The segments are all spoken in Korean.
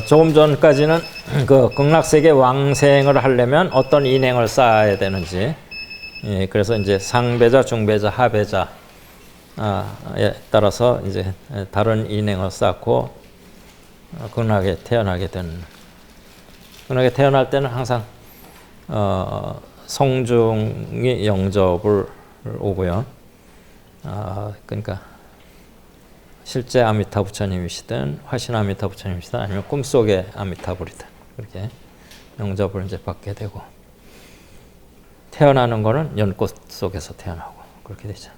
조금 전까지는 그 극락세계 왕생을 하려면 어떤 인행을 쌓아야 되는지, 예, 그래서 이제 상배자, 중배자, 하배자에 따라서 이제 다른 인행을 쌓고 극락에 태어나게 되는. 극락에 태어날 때는 항상 성중이 영접을 오고요. 그러니까 실제 아미타 부처님이시든 화신 아미타 부처님이시든 아니면 꿈속의 아미타불이든 그렇게 영접을 이제 받게 되고, 태어나는 거는 연꽃 속에서 태어나고 그렇게 되죠.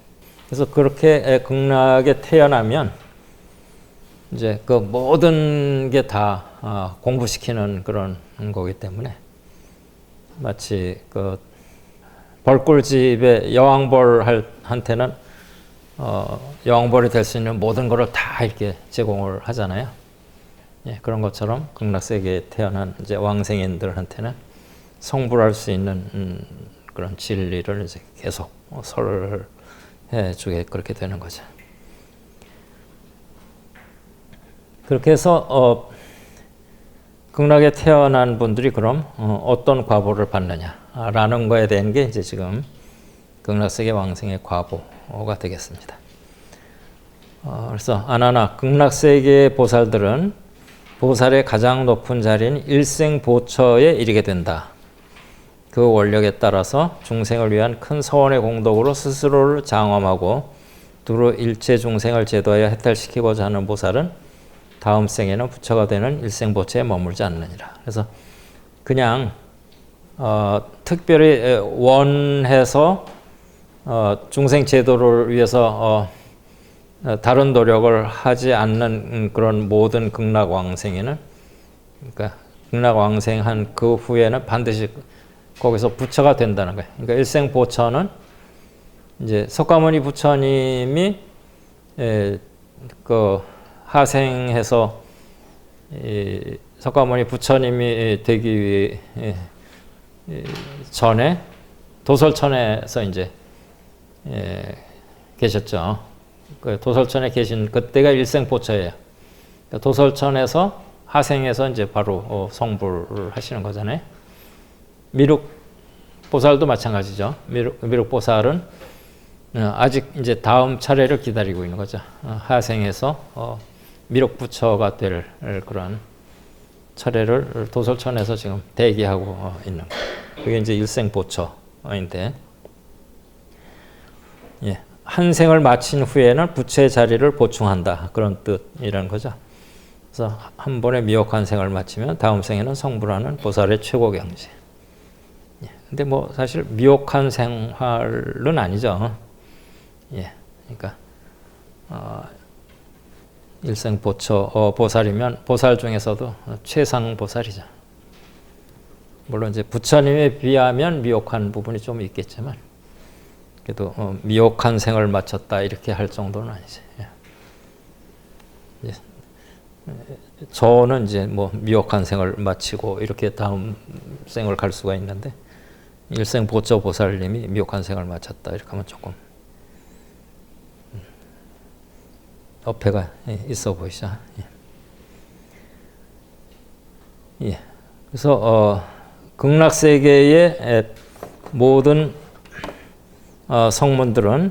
그래서 그렇게 극락에 태어나면 이제 그 모든 게 다 공부시키는 그런 거기 때문에, 마치 그 벌꿀집의 여왕벌한테는 여왕벌이 될 수 있는 모든 것을 다 이렇게 제공을 하잖아요. 예, 그런 것처럼 극락세계에 태어난 이제 왕생인들한테는 성불할 수 있는 그런 진리를 이제 계속 설해 주게 그렇게 되는 거죠. 그렇게 해서 극락에 태어난 분들이 그럼 어떤 과보를 받느냐라는 거에 대한 게 이제 지금 극락세계 왕생의 과보가 되겠습니다. 그래서 아나나 극락세계의 보살들은 보살의 가장 높은 자리인 일생보처에 이르게 된다. 그 원력에 따라서 중생을 위한 큰 서원의 공덕으로 스스로를 장엄하고 두루 일체 중생을 제도하여 해탈시키고자 하는 보살은 다음 생에는 부처가 되는 일생보처에 머물지 않느니라. 그래서 그냥 특별히 원해서 중생 제도를 위해서 다른 노력을 하지 않는 그런 모든 극락왕생에는, 그러니까 극락왕생한 그 후에는 반드시 거기서 부처가 된다는 거예요. 그러니까 일생보처는 이제 석가모니 부처님이 그 하생해서 석가모니 부처님이 되기 전에 도설천에서 이제 계셨죠. 그 도설천에 계신 그때가 일생보처예요. 그러니까 도설천에서 하생해서 이제 바로 성불을 하시는 거잖아요. 미륵보살도 마찬가지죠. 미륵보살은 아직 이제 다음 차례를 기다리고 있는 거죠. 하생해서 미륵부처가 될 그런 차례를 도설천에서 지금 대기하고 있는 거예요. 그게 이제 일생보처인데, 예, 한 생을 마친 후에는 부처의 자리를 보충한다, 그런 뜻이라는 거죠. 그래서 한 번에 미혹한 생을 마치면 다음 생에는 성불하는 보살의 최고 경지. 예, 근데 뭐 사실 미혹한 생활은 아니죠. 예, 그러니까 일생보처 보살이면 보살 중에서도 최상 보살이죠. 물론 이제 부처님에 비하면 미혹한 부분이 좀 있겠지만, 그래도 미혹한 생을 마쳤다 이렇게 할 정도는 아니지. 예. 저는 이제 뭐 미혹한 생을 마치고 이렇게 다음 생을 갈 수가 있는데, 일생보처 보살님이 미혹한 생을 마쳤다 이렇게 하면 조금 어폐가 있어 보이죠. 예. 예. 그래서 극락세계의 모든 성문들은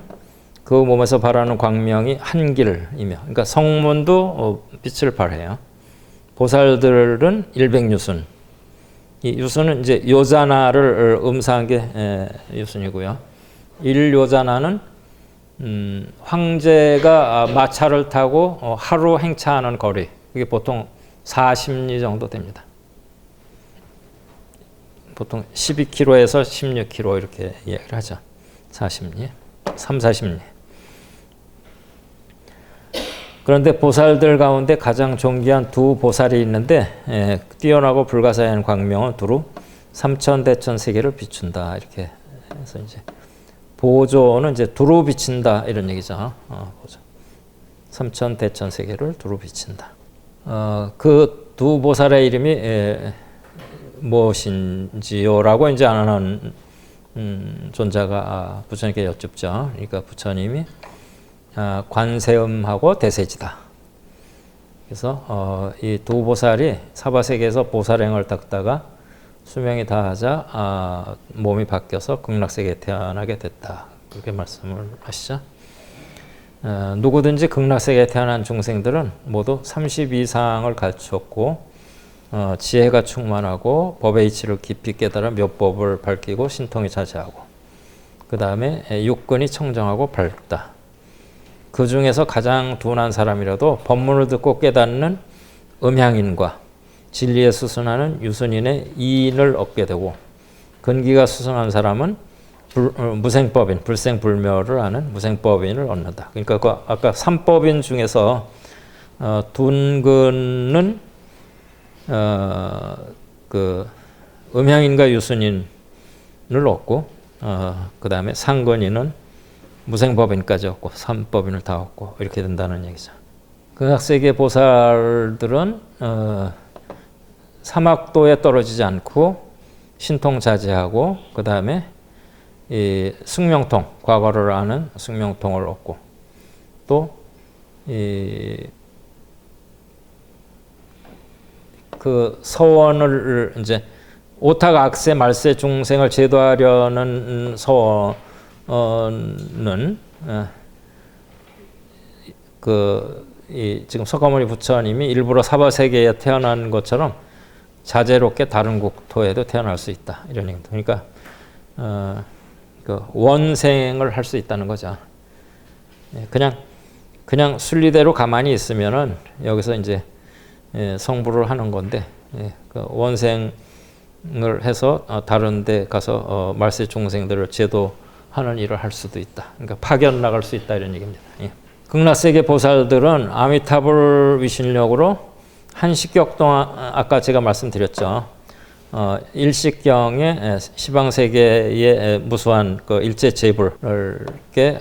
그 몸에서 발하는 광명이 한길이며, 그러니까 성문도 빛을 발해요. 보살들은 일백유순. 이 유순은 이제 요자나를 음사한 게 유순이고요. 일요자나는 황제가 마차를 타고 하루 행차하는 거리, 그게 보통 40리 정도 됩니다. 보통 12km에서 16km 이렇게 이야기를 하죠. 40리, 3, 40리. 그런데 보살들 가운데 가장 존귀한 두 보살이 있는데, 뛰어나고 불가사의한 광명은 두루 삼천대천 세계를 비춘다, 이렇게 해서 이제 보조는 이제 두루 비친다 이런 얘기죠. 보조. 삼천대천 세계를 두루 비친다. 그 두 보살의 이름이 무엇인지요라고 이제 안 하는 존자가 부처님께 여쭙죠. 그러니까 부처님이 관세음하고 대세지다. 그래서 이 두 보살이 사바세계에서 보살행을 닦다가 수명이 다하자 몸이 바뀌어서 극락세계에 태어나게 됐다. 그렇게 말씀을 하시죠. 누구든지 극락세계에 태어난 중생들은 모두 30 이상을 갖추었고 지혜가 충만하고 법의 이치를 깊이 깨달아 묘법을 밝히고 신통이 자제하고 그 다음에 육근이 청정하고 밝다. 그 중에서 가장 둔한 사람이라도 법문을 듣고 깨닫는 음향인과 진리에 수선하는 유선인의 이인을 얻게 되고 근기가 수선한 사람은 무생법인, 불생불멸을 아는 무생법인을 얻는다. 그러니까 그 아까 삼법인 중에서 둔근은 그 음향인과 유선인을 얻고 그 다음에 상근인은 무생법인까지 얻고 삼법인을 다 얻고 이렇게 된다는 얘기죠. 극락세계 보살들은 사막도에 떨어지지 않고 신통자제하고 그 다음에 이 숙명통, 과거를 아는 숙명통을 얻고 또 그 서원을 이제 오탁 악세 말세 중생을 제도하려는 서원은 지금 석가모니 부처님이 일부러 사바세계에 태어난 것처럼 자제롭게 다른 국토에도 태어날 수 있다 이런 얘기입니다. 그러니까 그 원생을 할 수 있다는 거죠. 그냥 순리대로 가만히 있으면은 여기서 이제 성불을 하는 건데 그 원생을 해서 다른 데 가서 말세 중생들을 제도하는 일을 할 수도 있다. 그러니까 파견 나갈 수 있다 이런 얘기입니다. 극락세계 보살들은 아미타불 위신력으로 한식격 동안 아까 제가 말씀드렸죠. 일식경에 시방세계의 무수한 그 일체 재불을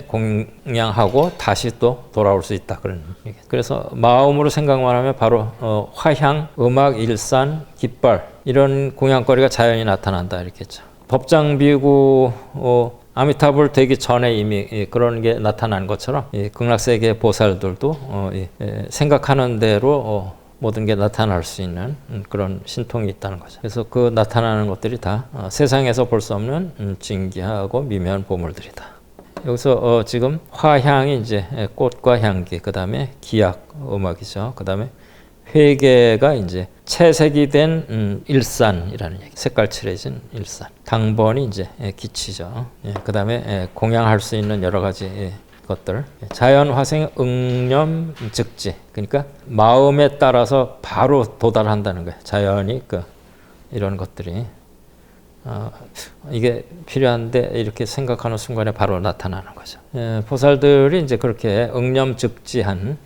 공양하고 다시 또 돌아올 수 있다 그런 얘기. 그래서 마음으로 생각만 하면 바로 화향, 음악, 일산, 깃발 이런 공양거리가 자연히 나타난다 이렇게 했죠. 법장비구 아미타불 되기 전에 이미 그런 게 나타난 것처럼 극락세계 보살들도 생각하는 대로 모든 게 나타날 수 있는 그런 신통이 있다는 거죠. 그래서 그 나타나는 것들이 다 세상에서 볼 수 없는 진기하고 미묘한 보물들이다. 여기서 지금 화향이 이제 꽃과 향기, 그 다음에 기약, 음악이죠. 그 다음에 회계가 이제 채색이 된 일산이라는 얘기. 색깔 칠해진 일산. 당번이 이제 기치죠. 그 다음에 공양할 수 있는 여러 가지 것들. 자연 화생 응념 즉지. 그러니까 마음에 따라서 바로 도달한다는 거예요. 자연이 이런 것들이 이게 필요한데 이렇게 생각하는 순간에 바로 나타나는 거죠. 보살들이 이제 그렇게 응념 즉지한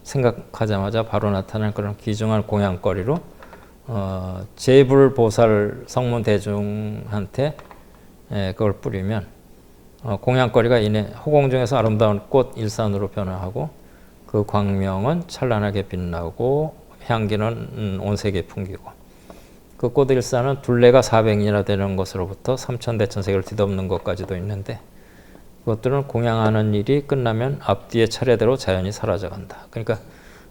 생각하자마자 바로 나타나는 그런 귀중한 공양거리로 제불보살 성문 대중한테 그걸 뿌리면 공양거리가 이내 호공중에서 아름다운 꽃 일산으로 변화하고 그 광명은 찬란하게 빛나고 향기는 온 세계에 풍기고 그 꽃 일산은 둘레가 400이나 되는 것으로부터 3000대천세계를 뒤덮는 것까지도 있는데 그것들은 공양하는 일이 끝나면 앞뒤의 차례대로 자연히 사라져간다. 그러니까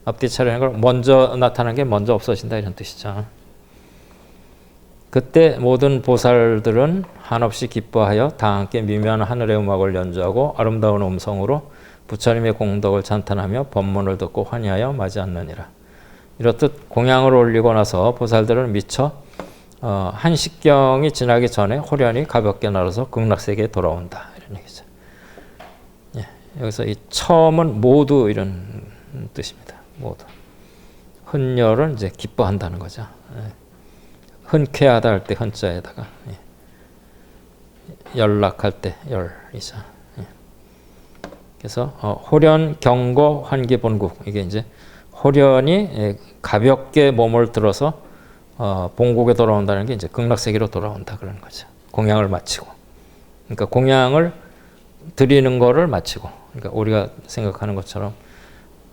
앞뒤 차례라는 걸 먼저 나타나는 게 먼저 없어진다 이런 뜻이죠. 그때 모든 보살들은 한없이 기뻐하여 다 함께 미묘한 하늘의 음악을 연주하고 아름다운 음성으로 부처님의 공덕을 찬탄하며 법문을 듣고 환희하여 맞이하느니라. 이렇듯 공양을 올리고 나서 보살들은 미처 한식경이 지나기 전에 호련히 가볍게 날아서 극락세계에 돌아온다 이런 얘기죠. 여기서 이 처음은 모두 이런 뜻입니다. 모두. 흔열은 이제 기뻐한다는 거죠. 흔쾌하다 할 때 흔자에다가 연락할 때 열이죠. 그래서 호련 경고 환기본국 이게 이제 호련이 가볍게 몸을 들어서 본국에 돌아온다는 게 이제 극락세계로 돌아온다 그러는 거죠. 공양을 마치고. 그러니까 공양을 드리는 거를 마치고. 그러니까 우리가 생각하는 것처럼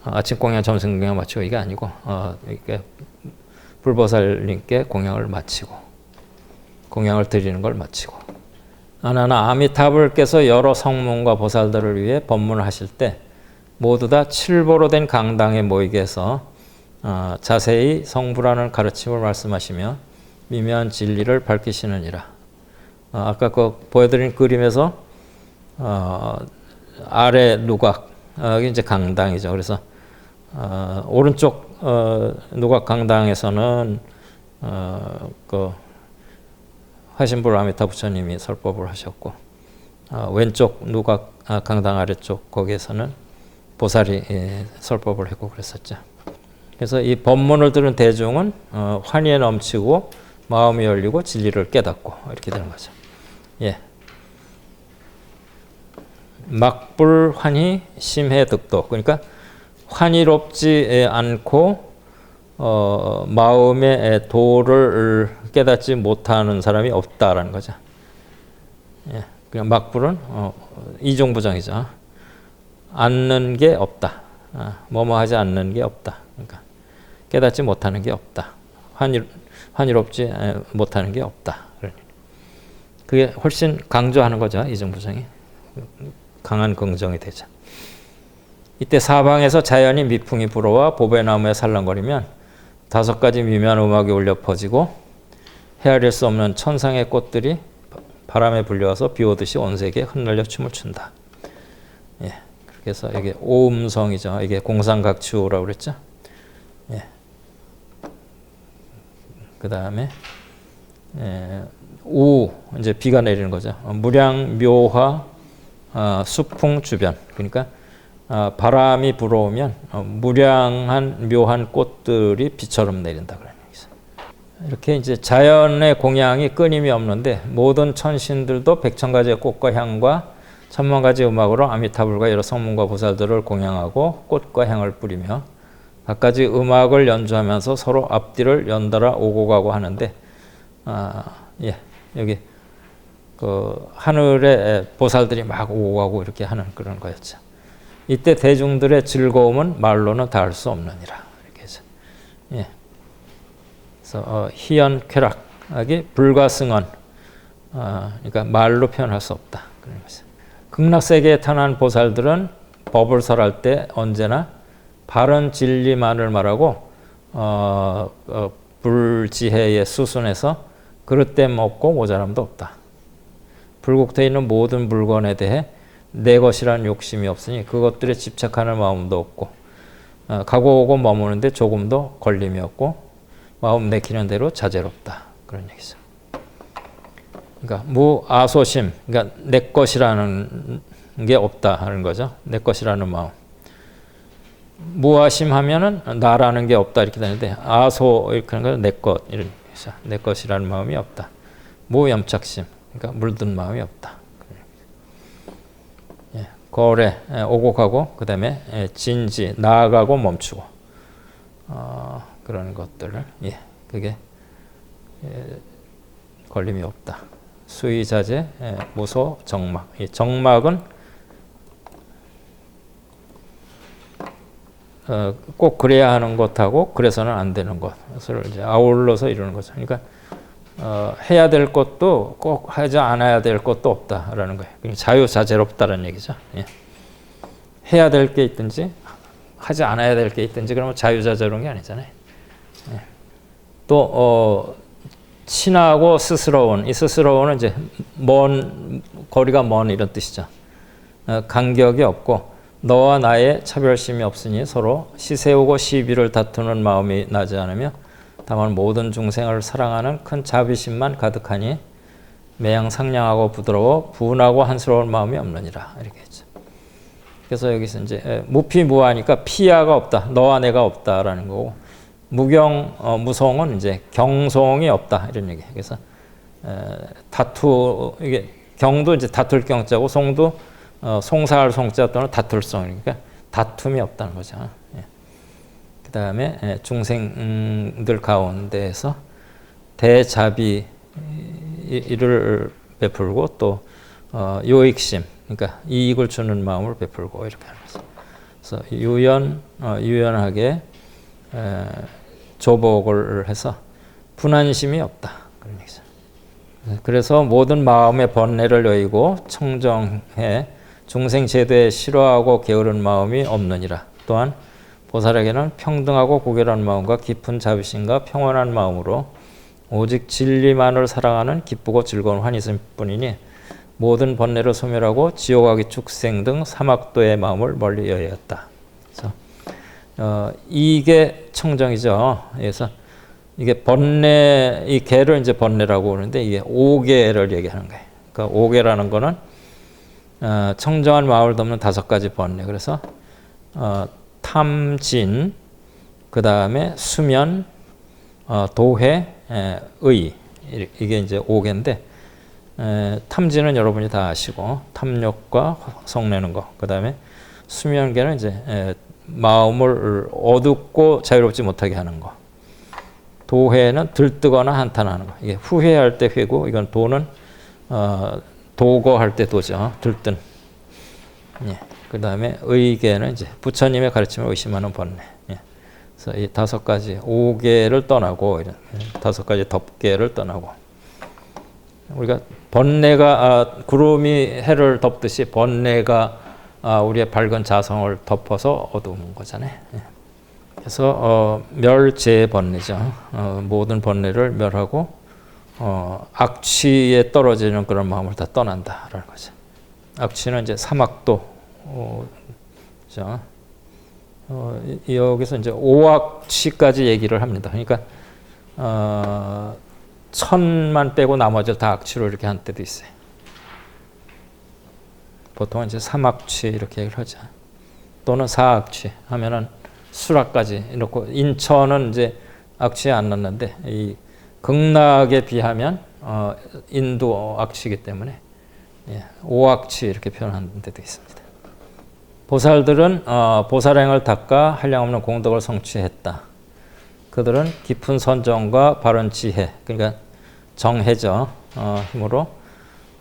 아침 공양, 점심 공양 마치고 이게 아니고 이게 불보살님께 공양을 마치고 공양을 드리는 걸 마치고 아나나 아미타불께서 여러 성문과 보살들을 위해 법문을 하실 때 모두 다 칠보로 된 강당에 모이게 해서 자세히 성부라는 가르침을 말씀하시며 미묘한 진리를 밝히시느니라. 아까 그 보여드린 그림에서 아래 누각 이제 강당이죠. 그래서 오른쪽 누각 강당에서는 그 화신불 아미타 부처님이 설법을 하셨고, 왼쪽 누각 강당 아래쪽 거기에서는 보살이 설법을 했고 그랬었죠. 그래서 이 법문을 들은 대중은 환희에 넘치고 마음이 열리고 진리를 깨닫고 이렇게 되는 거죠. 예. 막불 환희 심해 득도. 그러니까 환희롭지 않고 마음의 도를 깨닫지 못하는 사람이 없다라는 거죠. 예. 그냥 막불은 이종부정이죠. 않는 게 없다. 뭐뭐 하지 않는 게 없다. 그러니까 깨닫지 못하는 게 없다. 환희롭지 못하는 게 없다. 그게 훨씬 강조하는 거죠. 이종부정이. 강한 긍정이 되죠. 이때 사방에서 자연히 미풍이 불어와 보배나무에 살랑거리면 5가지 미묘한 음악이 울려 퍼지고 헤아릴 수 없는 천상의 꽃들이 바람에 불려와서 비오듯이 온 세계에 흩날려 춤을 춘다. 예. 그래서 이게 오음성이죠. 이게 공상각추라고 그랬죠. 예. 그 다음에 우 이제 비가 내리는 거죠. 무량 묘화 수풍 주변. 그러니까 바람이 불어오면 무량한 묘한 꽃들이 비처럼 내린다 그런 얘기죠. 이렇게 이제 자연의 공양이 끊임이 없는데 모든 천신들도 100,000가지의 꽃과 향과 10,000,000가지 음악으로 아미타불과 여러 성문과 보살들을 공양하고 꽃과 향을 뿌리며 각가지 음악을 연주하면서 서로 앞뒤를 연달아 오고 가고 하는데, 예, 여기 그 하늘에 보살들이 막 오고 가고 이렇게 하는 그런 거였죠. 이때 대중들의 즐거움은 말로는 다할 수 없느니라. 이렇게 해서, 예. 그래서 희연 쾌락이 불가승언, 그러니까 말로 표현할 수 없다. 그런 거죠. 극락세계에 태어난 보살들은 법을 설할 때 언제나 바른 진리만을 말하고 불지혜에 수순해서 그릇됨 없고 모자람도 없다. 불국토에 있는 모든 물건에 대해 내 것이라는 욕심이 없으니 그것들에 집착하는 마음도 없고 가고 오고 머무는데 조금도 걸림이 없고 마음 내키는 대로 자제롭다. 그런 얘기죠. 그러니까 무아소심, 그러니까 내 것이라는 게 없다 하는 거죠. 내 것이라는 마음. 무아심하면은 나라는 게 없다 이렇게 되는데 아소 이렇게 하는 건 내 것 이런 거죠. 내 것이라는 마음이 없다. 무염착심, 그러니까 물든 마음이 없다. 예, 거래 오고 가고 그 다음에 진지 나아가고 멈추고 그런 것들을 그게 걸림이 없다. 수의자재 무소 정막. 이 정막은 꼭 그래야 하는 것하고 그래서는 안 되는 것을 이제 아울러서 이루는 거죠. 그러니까 해야 될 것도 꼭 하지 않아야 될 것도 없다라는 거예요. 그러니까 자유자재롭다라는 얘기죠. 예. 해야 될 게 있든지 하지 않아야 될 게 있든지 그러면 자유자재로운 게 아니잖아요. 예. 또 친하고 스스러운, 이 스스러운은 이제 거리가 먼 이런 뜻이죠. 간격이 없고 너와 나의 차별심이 없으니 서로 시세우고 시비를 다투는 마음이 나지 않으며 다만 모든 중생을 사랑하는 큰 자비심만 가득하니 매양 상냥하고 부드러워 분하고 한스러운 마음이 없느니라 이렇게 했죠. 그래서 여기서 이제 무피무아니까 피야가 없다, 너와 내가 없다라는 거고, 무성은 이제 경송이 없다 이런 얘기. 그래서 이게 경도 이제 다툴 경자고 송도 송사할 송자 또는 다툴 송, 그러니까 다툼이 없다는 거죠. 예. 그 다음에 중생들 가운데에서 대자비를 베풀고 또 요익심, 그러니까 이익을 주는 마음을 베풀고 이렇게 하는 거죠. 그래서 유연하게 조복을 해서 분한심이 없다 그런 얘기죠. 그래서 모든 마음의 번뇌를 여의고 청정해 중생 제도에 싫어하고 게으른 마음이 없느니라. 또한 보살에게는 평등하고 고결한 마음과 깊은 자비심과 평온한 마음으로 오직 진리만을 사랑하는 기쁘고 즐거운 환희 있을 뿐이니 모든 번뇌를 소멸하고 지옥하기 축생 등 사막도의 마음을 멀리 여였다. 그래서 이게 청정이죠. 그래서 이게 번뇌, 이 개를 이제 번뇌라고 그러는데 이게 오개를 얘기하는 거예요. 그러니까 오개라는 거는 청정한 마음을 덮는 5가지 번뇌. 그래서 탐진, 그 다음에 수면, 도회, 의, 이게 이제 오개인데, 탐진은 여러분이 다 아시고 탐욕과 성내는 거, 그 다음에 수면계는 이제 마음을 어둡고 자유롭지 못하게 하는 거, 도회는 들뜨거나 한탄하는 거. 이게 후회할 때 회고, 이건 도는 도거할 때 도죠. 들뜬. 예. 그 다음에 의계는 이제 부처님의 가르침을 의심하는 번뇌. 예. 그래서 이 5가지 오계를 떠나고, 이런 5가지 덮개를 떠나고, 우리가 번뇌가 구름이 해를 덮듯이 번뇌가 우리의 밝은 자성을 덮어서 어두운 거잖아요. 예. 그래서 멸제 번뇌죠. 모든 번뇌를 멸하고 악취에 떨어지는 그런 마음을 다 떠난다라는 거죠. 악취는 이제 사막도, 여기서 이제 오악취까지 얘기를 합니다. 그러니까 천만 빼고 나머지 다 악취로 이렇게 한 때도 있어요. 보통은 이제 삼악취 이렇게 얘기를 하죠. 또는 사악취 하면은 수락까지 이렇고, 인천은 이제 악취에 안 났는데 이 극락에 비하면 인도 악취이기 때문에 오악취 이렇게 표현하는 데도 있습니다. 보살들은 보살행을 닦아 한량없는 공덕을 성취했다. 그들은 깊은 선정과 바른 지혜, 그러니까 정해져 힘으로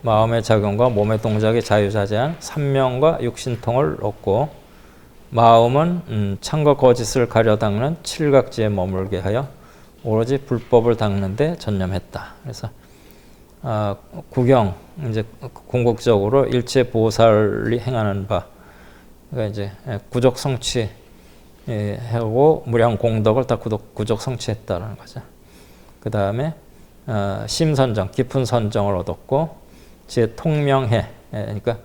마음의 작용과 몸의 동작에 자유자재한 삼명과 육신통을 얻고, 마음은 참과 거짓을 가려 닦는 칠각지에 머물게 하여 오로지 불법을 닦는 데 전념했다. 그래서 구경, 이제 궁극적으로 일체 보살이 행하는 바, 그러니까 이제 구적 성취하고 무량 공덕을 다 구적 성취했다라는 거죠. 그 다음에 심선정, 깊은 선정을 얻었고, 지혜 통명해, 그러니까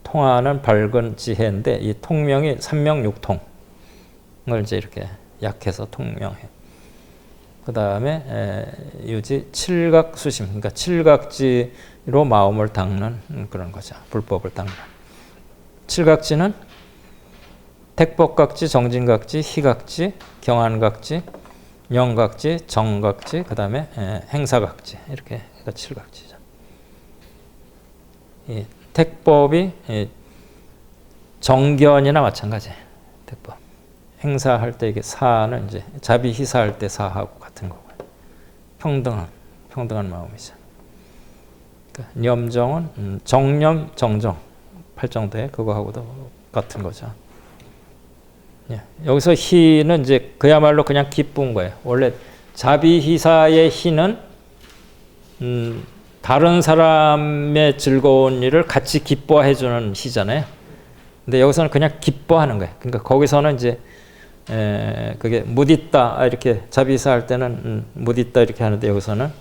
통하는 밝은 지혜인데, 이 통명이 삼명육통을 이제 이렇게 약해서 통명해. 그 다음에 유지 칠각수심, 그러니까 칠각지로 마음을 닦는 그런 거죠. 불법을 닦는. 칠각지는 택법각지, 정진각지, 희각지, 경안각지, 명각지, 정각지, 그 다음에 행사각지, 이렇게 칠각지죠. 이 택법이 정견이나 마찬가지예요. 택법. 행사할 때 이게 사는 이제 자비희사할 때 사하고 같은 거고요. 평등한 마음이죠. 그러니까 념정은 정념, 정정, 팔정도에 그거하고도 같은 거죠. 예. 여기서 희는 이제 그야말로 그냥 기쁜 거예요. 원래 자비희사의 희는 다른 사람의 즐거운 일을 같이 기뻐해 주는 희잖아요. 근데 여기서는 그냥 기뻐하는 거예요. 그러니까 거기서는 이제 그게 무디따 이렇게 자비희사 할 때는 무디따 이렇게 하는데, 여기서는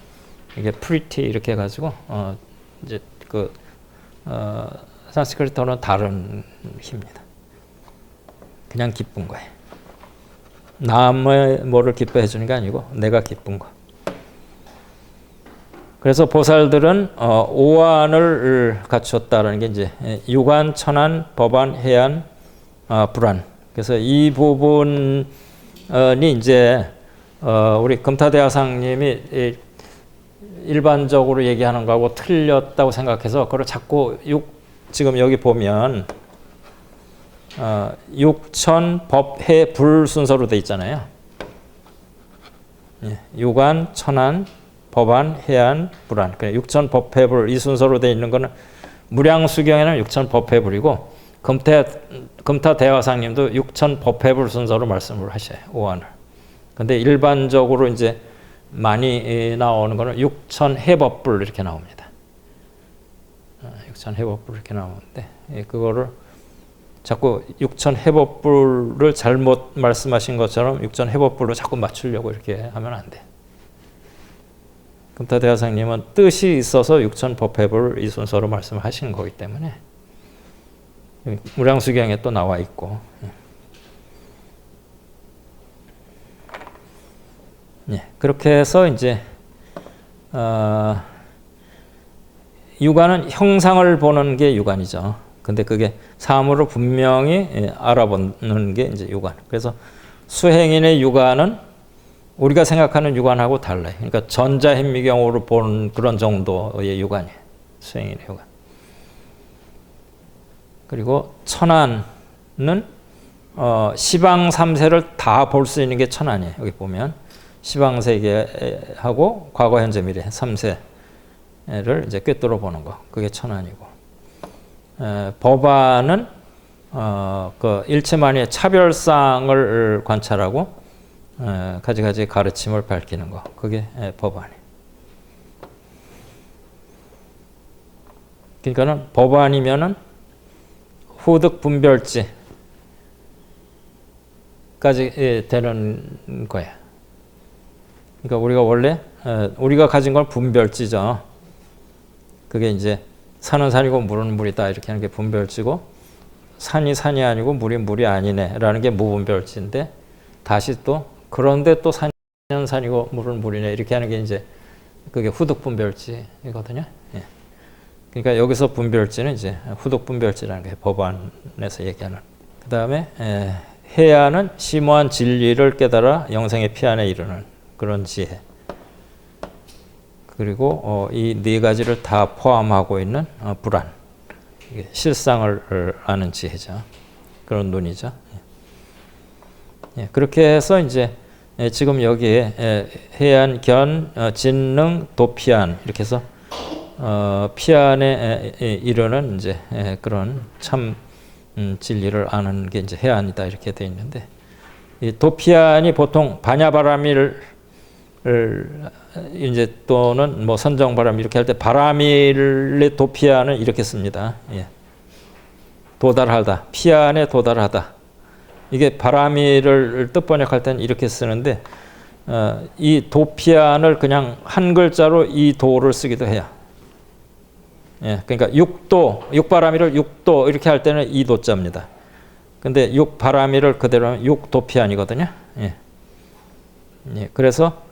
이게 프리티 이렇게 해가지고 이제 그 산스크리트어는 다른 희입니다. 그냥 기쁜 거예요. 남의 뭐를 기뻐해 주는 게 아니고 내가 기쁜 거. 그래서 보살들은 오안을 갖추었다라는 게 이제 유관, 천안, 법안, 해안, 불안. 그래서 이 부분이 이제 우리 금타대화상님이 일반적으로 얘기하는 거하고 틀렸다고 생각해서 그걸 자꾸 지금 여기 보면 육천, 법, 해, 불 순서로 돼 있잖아요. 유관, 천안, 법안, 해안, 불안. 그러니까 육천, 법, 해, 불 이 순서로 돼 있는 거는 무량수경에는 육천, 법, 해, 불이고 금타 대화상님도 육천, 법, 해, 불 순서로 말씀을 하셔요. 오안을. 근데 일반적으로 이제 많이 나오는 거는 육천, 해법불 이렇게 나옵니다. 육천, 해법불 이렇게 나오는데 그거를 자꾸 육천해법불을 잘못 말씀하신 것처럼 육천해법불로 자꾸 맞추려고 이렇게 하면 안 돼. 금타대화상님은 뜻이 있어서 육천법회불 이 순서로 말씀하시는 거기 때문에 무량수경에 또 나와 있고. 예, 그렇게 해서 이제 육안은 형상을 보는 게 육안이죠. 근데 그게 사물을 분명히 알아보는 게 이제 육안. 그래서 수행인의 육안은 우리가 생각하는 육안하고 달라요. 그러니까 전자현미경으로 보는 그런 정도의 육안이에요. 수행인의 육안. 그리고 천안은 시방삼세를 다 볼 수 있는 게 천안이에요. 여기 보면 시방세계하고 과거, 현재, 미래 3세를 이제 꿰뚫어 보는 거. 그게 천안이고. 법안은 그 일체만의 차별상을 관찰하고 가지가지 가르침을 밝히는 거. 그게 법안이. 그러니까는 법안이면은 후득 분별지까지 되는 거야. 그러니까 우리가 원래 우리가 가진 건 분별지죠. 그게 이제 산은 산이고 물은 물이다 이렇게 하는 게 분별지고, 산이 산이 아니고 물이 물이 아니네라는 게 무분별지인데, 다시 또 그런데 또 산은 산이고 물은 물이네 이렇게 하는 게 이제 그게 후득 분별지이거든요. 예. 그러니까 여기서 분별지는 이제 후득 분별지라는 게 법안에서 얘기하는. 그 다음에 해야는 심오한 진리를 깨달아 영생의 피안에 이르는 그런 지혜. 그리고 이 네 가지를 다 포함하고 있는 불안. 이게 실상을 아는 지혜죠. 그런 논이죠. 예, 그렇게 해서 이제 지금 여기에 해안, 견, 진능, 도피안 이렇게 해서 피안에 이르는 이제 그런 참 진리를 아는 게 이제 해안이다 이렇게 돼 있는데, 이 도피안이 보통 반야바라밀을 이제 또는 뭐 선정바람 이렇게 할 때 바라밀의 도피안은 이렇게 씁니다. 예. 도달하다, 피안에 도달하다. 이게 바라밀을 뜻 번역할 때는 이렇게 쓰는데 이 도피안을 그냥 한 글자로 이 도를 쓰기도 해요. 예, 그러니까 육도, 육바라밀을 육도 이렇게 할 때는 이 도자입니다. 근데 육바라밀을 그대로 하면 육도피안이거든요. 예. 예, 그래서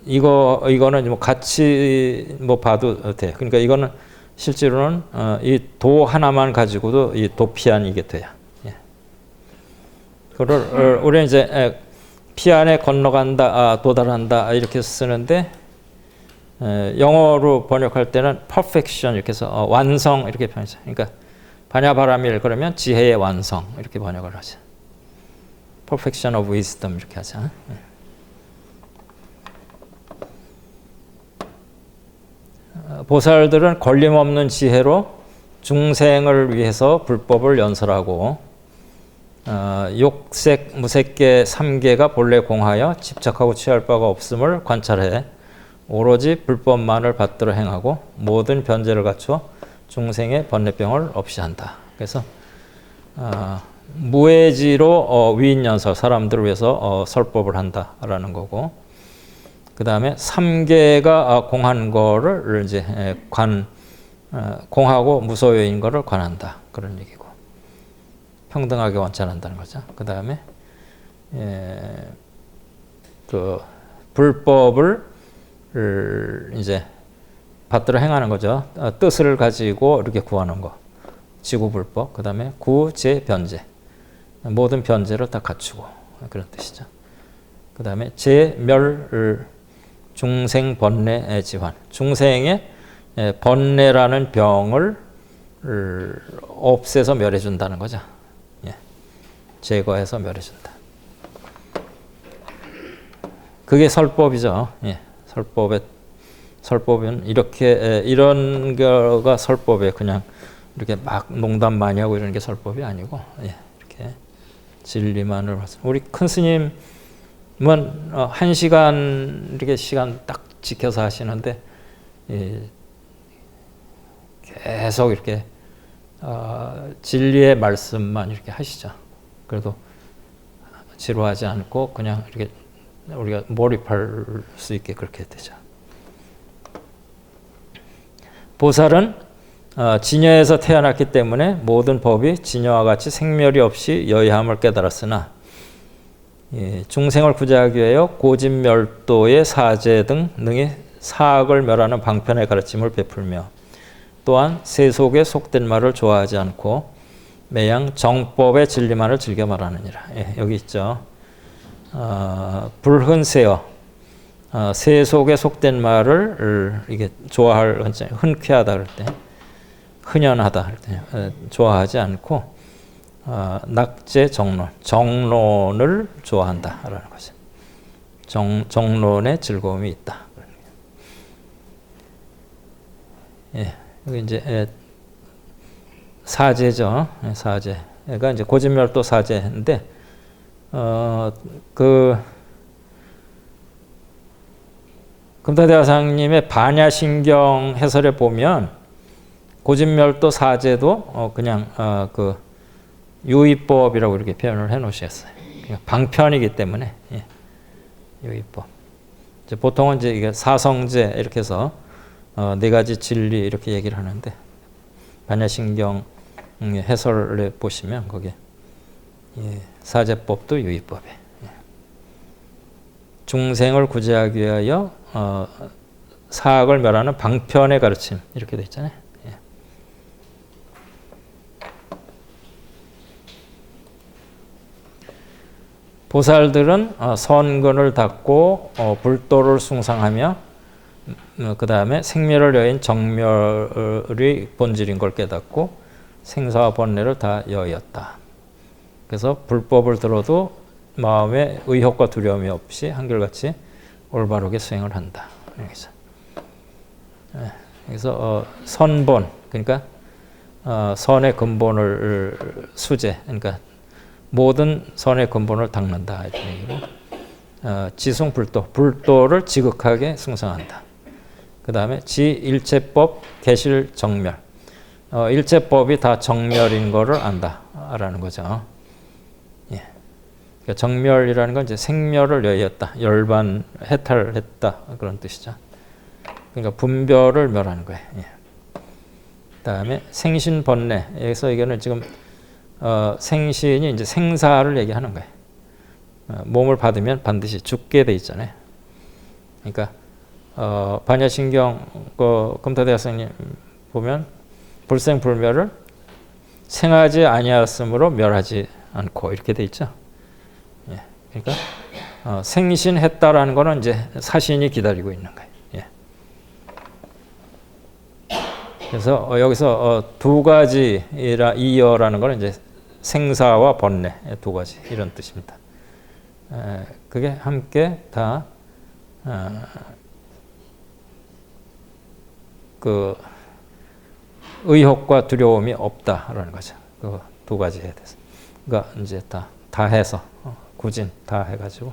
이거는 뭐 같이 뭐 봐도 돼. 그러니까 이거는 실제로는 이 도 하나만 가지고도 이 도피안이게 돼요. 예. 그걸 우리는 이제 피안에 건너간다, 도달한다 이렇게 쓰는데, 영어로 번역할 때는 perfection 이렇게 해서 완성 이렇게 표현하죠. 그러니까 반야바라밀 그러면 지혜의 완성 이렇게 번역을 하죠. perfection of wisdom 이렇게 하죠. 보살들은 걸림없는 지혜로 중생을 위해서 불법을 연설하고 욕색, 무색계 3계가 본래 공하여 집착하고 취할 바가 없음을 관찰해 오로지 불법만을 받들어 행하고 모든 변제를 갖춰 중생의 번뇌병을 없이 한다. 그래서 무해지로 위인연설, 사람들을 위해서 설법을 한다라는 거고, 그 다음에 3계가 공한 거를 이제 공하고 무소유인 거를 관한다. 그런 얘기고. 평등하게 원찬한다는 거죠. 그 다음에 그 불법을 이제 받들어 행하는 거죠. 뜻을 가지고 이렇게 구하는 거. 지구불법. 그 다음에 구제 변제. 모든 변제를 다 갖추고. 그런 뜻이죠. 그 다음에 제멸 중생 번뇌 지환. 중생의 번뇌라는 병을 없애서 멸해준다는 거죠. 예. 제거해서 멸해준다. 그게 설법이죠. 예. 설법은 이렇게 이런 거가 설법에 그냥 이렇게 막 농담 많이 하고 이런 게 설법이 아니고, 예. 이렇게 진리만을 봤습니다. 우리 큰 스님은 1시간 이렇게 시간 딱 지켜서 하시는데 계속 이렇게 진리의 말씀만 이렇게 하시죠. 그래도 지루하지 않고 그냥 이렇게 우리가 몰입할 수 있게 그렇게 되죠. 보살은 진여에서 태어났기 때문에 모든 법이 진여와 같이 생멸이 없이 여의함을 깨달았으나 중생을 구제하기 위하여 고진멸도의 사제 등 능히 사악을 멸하는 방편의 가르침을 베풀며 또한 세속에 속된 말을 좋아하지 않고 매양 정법의 진리만을 즐겨 말하느니라. 여기 있죠. 불흔세어 세속에 속된 말을 이게 좋아할 흔쾌하다 그럴 때, 흔연하다 할 때 좋아하지 않고 낙제 정론, 정론을 좋아한다라는 거죠. 정론에 즐거움이 있다. 여기 이제 사제죠. 사제가 이제 고진멸도 사제인데 금타대화상님의 반야신경 해설에 보면 고진멸도 사제도 그냥 그 유의법이라고 이렇게 표현을 해 놓으셨어요. 그냥 방편이기 때문에 유의법. 이제 보통은 이제 이게 사성제 이렇게 해서 네 가지 진리 이렇게 얘기를 하는데 반야신경 해설을 보시면 거기에 사제법도 유의법에 중생을 구제하기 위하여 사악을 멸하는 방편의 가르침 이렇게 돼 있잖아요. 보살들은 선근을 닦고 불도를 숭상하며 그 다음에 생멸을 여인 정멸의 본질인 걸 깨닫고 생사와 번뇌를 다 여의었다. 그래서 불법을 들어도 마음에 의혹과 두려움이 없이 한결같이 올바르게 수행을 한다. 그래서 선본, 그러니까 선의 근본을 수제, 그러니까 모든 선의 근본을 닦는다 이런 얘기고, 지승불도, 불도를 지극하게 숭상한다. 그 다음에 지일체법 개실정멸, 일체법이 다 정멸인 거를 안다라는 거죠. 그러니까 정멸이라는 건 이제 생멸을 여의었다, 열반 해탈했다 그런 뜻이죠. 그러니까 분별을 멸하는 거예요. 그다음에 생신번뇌, 여기서 이거는 지금 생신이 이제 생사를 얘기하는 거예요. 몸을 받으면 반드시 죽게 돼 있잖아요. 그러니까 반야신경 금타대화상님 보면 불생불멸을 생하지 아니하였으므로 멸하지 않고 이렇게 돼 있죠. 그러니까 생신했다라는 거는 이제 사신이 기다리고 있는 거예요. 그래서 여기서 두 가지라 이어라는 거는 이제 생사와 번뇌 두 가지 이런 뜻입니다. 그게 함께 다 그 의혹과 두려움이 없다라는 거죠. 그 두 가지에 대해서. 그러니까 이제 다 해서 구진 다 해가지고.